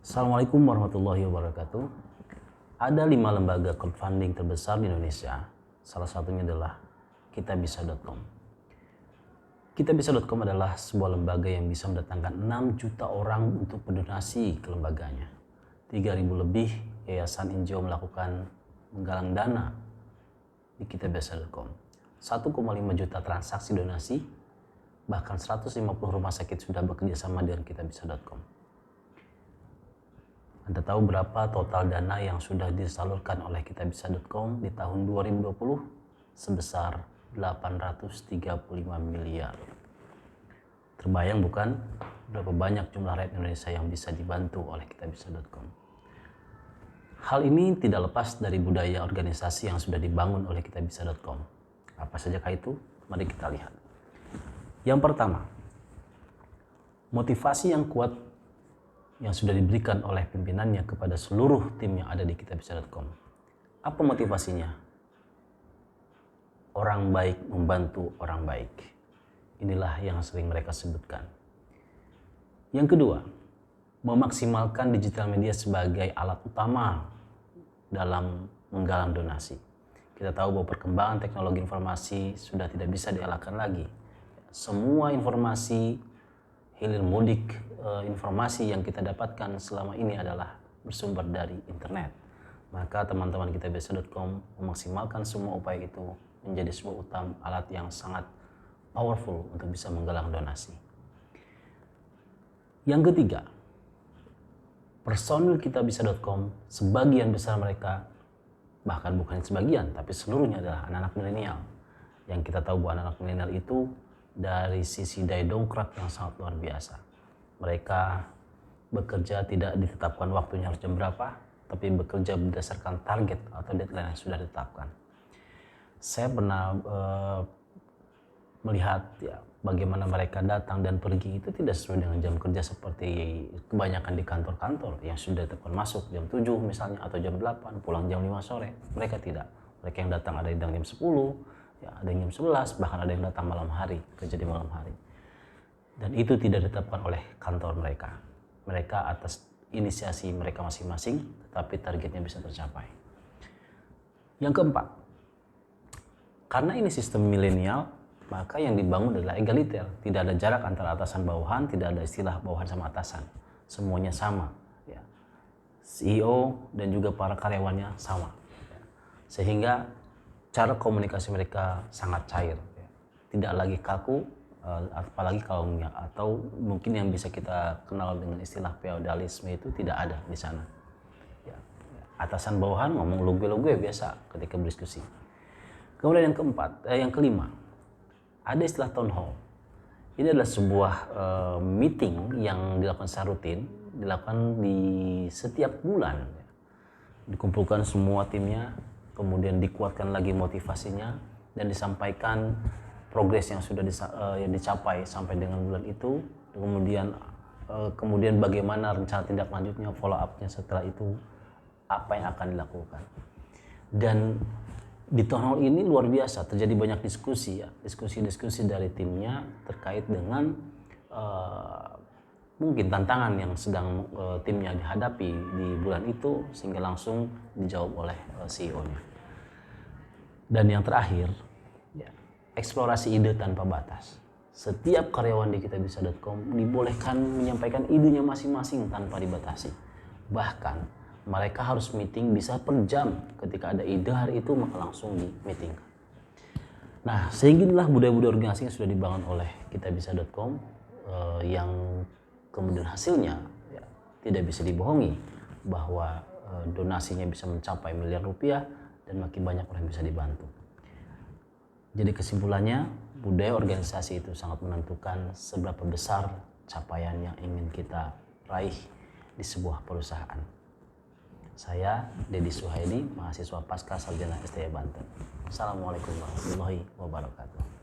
Assalamualaikum warahmatullahi wabarakatuh. Ada 5 lembaga crowdfunding terbesar di Indonesia. Salah satunya adalah kitabisa.com. Kitabisa.com adalah sebuah lembaga yang bisa mendatangkan 6 juta orang untuk berdonasi ke lembaganya. 3.000 lebih yayasan NGO melakukan menggalang dana di kitabisa.com. 1,5 juta transaksi donasi, bahkan 150 rumah sakit sudah bekerja sama dengan kitabisa.com. Anda tahu berapa total dana yang sudah disalurkan oleh kitabisa.com di tahun 2020? Sebesar 835 miliar. Terbayang bukan berapa banyak jumlah rakyat Indonesia yang bisa dibantu oleh kitabisa.com? Hal ini tidak lepas dari budaya organisasi yang sudah dibangun oleh kitabisa.com. Apa sajakah itu? Mari kita lihat. Yang pertama, motivasi yang kuat yang sudah diberikan oleh pimpinannya kepada seluruh tim yang ada di kitabisa.com. Apa motivasinya? Orang baik membantu orang baik. Inilah yang sering mereka sebutkan. Yang kedua, memaksimalkan digital media sebagai alat utama dalam menggalang donasi. Kita tahu bahwa perkembangan teknologi informasi sudah tidak bisa dielakkan lagi. Semua informasi hilir mudik informasi yang kita dapatkan selama ini adalah bersumber dari internet. Maka teman-teman kitabisa.com memaksimalkan semua upaya itu menjadi sebuah alat yang sangat powerful untuk bisa menggalang donasi. Yang ketiga, personil kitabisa.com sebagian besar mereka, bahkan bukan sebagian tapi seluruhnya adalah anak-anak milenial. Yang kita tahu bahwa anak-anak milenial itu dari sisi daya dongkrak yang sangat luar biasa. Mereka bekerja tidak ditetapkan waktunya harus jam berapa, tapi bekerja berdasarkan target atau deadline yang sudah ditetapkan. Saya pernah melihat ya, bagaimana mereka datang dan pergi itu tidak sesuai dengan jam kerja seperti kebanyakan di kantor-kantor yang sudah ditetapkan masuk jam 7 misalnya atau jam 8, pulang jam 5 sore. Mereka tidak. Mereka yang datang ada yang jam 10, ya, ada yang jam 11, bahkan ada yang datang malam hari, kerja di malam hari. Dan itu tidak ditetapkan oleh kantor mereka. Mereka atas inisiasi mereka masing-masing, tetapi targetnya bisa tercapai. Yang keempat, karena ini sistem milenial, maka yang dibangun adalah egaliter. Tidak ada jarak antara atasan bawahan, tidak ada istilah bawahan sama atasan. Semuanya sama. Ya. CEO dan juga para karyawannya sama. Ya. Sehingga cara komunikasi mereka sangat cair. Ya. Tidak lagi kaku, apalagi kalau atau mungkin yang bisa kita kenal dengan istilah feodalisme itu tidak ada di sana. Ya. Atasan bawahan ngomong logue-logue biasa ketika berdiskusi. Kemudian yang kelima, ada istilah town hall. Ini adalah sebuah meeting yang dilakukan secara rutin, dilakukan di setiap bulan. Ya. Dikumpulkan semua timnya, kemudian dikuatkan lagi motivasinya dan disampaikan progres yang sudah dicapai sampai dengan bulan itu, kemudian bagaimana rencana tindak lanjutnya, follow up-nya setelah itu, apa yang akan dilakukan. Dan di town hall ini luar biasa, terjadi banyak diskusi ya, diskusi dari timnya terkait dengan mungkin tantangan yang sedang timnya dihadapi di bulan itu, sehingga langsung dijawab oleh CEO-nya. Dan yang terakhir, ya, eksplorasi ide tanpa batas. Setiap karyawan di kitabisa.com dibolehkan menyampaikan idenya masing-masing tanpa dibatasi. Bahkan mereka harus meeting bisa per jam. Ketika ada ide hari itu maka langsung di meeting. Nah, sehinggalah budaya-budaya organisasi yang sudah dibangun oleh kitabisa.com yang kemudian hasilnya ya, tidak bisa dibohongi bahwa donasinya bisa mencapai miliar rupiah dan makin banyak orang yang bisa dibantu. Jadi kesimpulannya, budaya organisasi itu sangat menentukan seberapa besar capaian yang ingin kita raih di sebuah perusahaan. Saya Dedi Suhaidi, mahasiswa Pasca Sarjana STI Banten. Assalamualaikum warahmatullahi wabarakatuh.